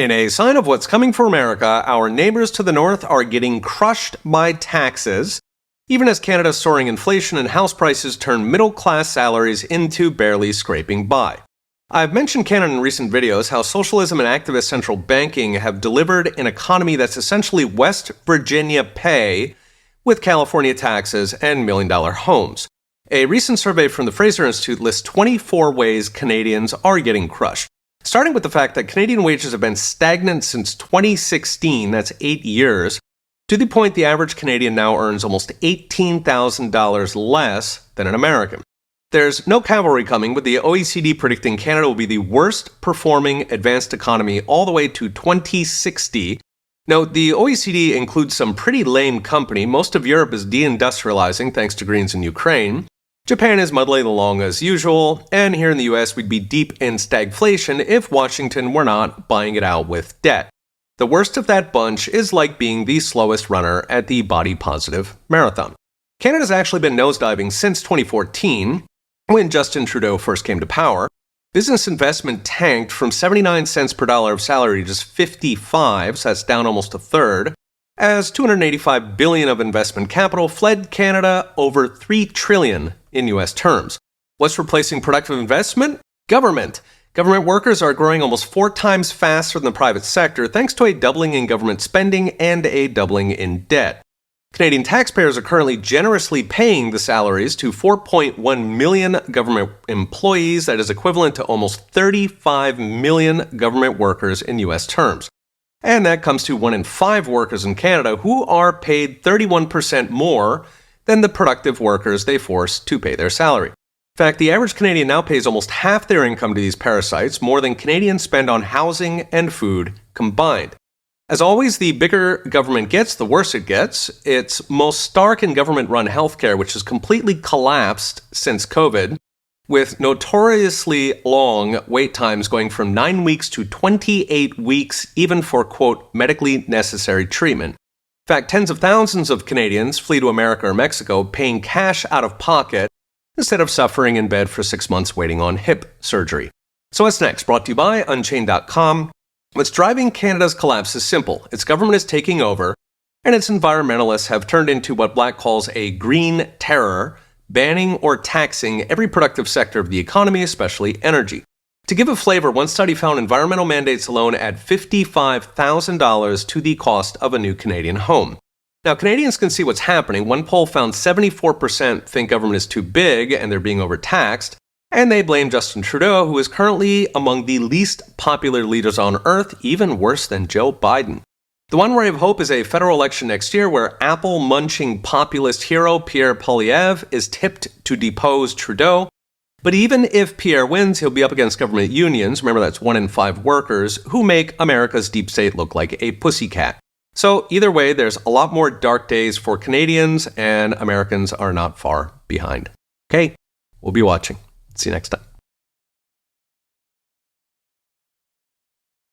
In a sign of what's coming for America, our neighbors to the north are getting crushed by taxes, even as Canada's soaring inflation and house prices turn middle-class salaries into barely scraping by. I've mentioned Canada in recent videos how socialism and activist central banking have delivered an economy that's essentially West Virginia pay with California taxes and million-dollar homes. A recent survey from the Fraser Institute lists 24 ways Canadians are getting crushed. Starting with the fact that Canadian wages have been stagnant since 2016, that's 8 years, to the point the average Canadian now earns almost $18,000 less than an American. There's no cavalry coming, with the OECD predicting Canada will be the worst performing advanced economy all the way to 2060. Note, the OECD includes some pretty lame company. Most of Europe is deindustrializing thanks to Greens in Ukraine. Japan is muddling along as usual, and here in the US we'd be deep in stagflation if Washington were not buying it out with debt. The worst of that bunch is like being the slowest runner at the body-positive marathon. Canada's actually been nosediving since 2014, when Justin Trudeau first came to power. Business investment tanked from 79 cents per dollar of salary to just 55, so that's down almost a third, as $285 billion of investment capital fled Canada, over $3 trillion in US terms. What's replacing productive investment? Government. Government workers are growing almost 4 times faster than the private sector thanks to a doubling in government spending and a doubling in debt. Canadian taxpayers are currently generously paying the salaries to 4.1 million government employees. That is equivalent to almost 35 million government workers in US terms. And that comes to 1 in 5 workers in Canada who are paid 31% more than the productive workers they force to pay their salary. In fact, the average Canadian now pays almost half their income to these parasites, more than Canadians spend on housing and food combined. As always, the bigger government gets, the worse it gets. It's most stark in government-run healthcare, which has completely collapsed since COVID, with notoriously long wait times going from 9 weeks to 28 weeks, even for, quote, medically necessary treatment. In fact, tens of thousands of Canadians flee to America or Mexico, paying cash out of pocket instead of suffering in bed for 6 months waiting on hip surgery. So what's next? Brought to you by Unchained.com. What's driving Canada's collapse is simple. Its government is taking over, and its environmentalists have turned into what Black calls a green terror, banning or taxing every productive sector of the economy, especially energy. To give a flavor, one study found environmental mandates alone add $55,000 to the cost of a new Canadian home. Now, Canadians can see what's happening. One poll found 74% think government is too big and they're being overtaxed, and they blame Justin Trudeau, who is currently among the least popular leaders on earth, even worse than Joe Biden. The one ray of hope is a federal election next year where apple-munching populist hero Pierre Poilievre is tipped to depose Trudeau. But even if Pierre wins, he'll be up against government unions, remember that's 1 in 5 workers, who make America's deep state look like a pussycat. So either way, there's a lot more dark days for Canadians, and Americans are not far behind. Okay, we'll be watching. See you next time.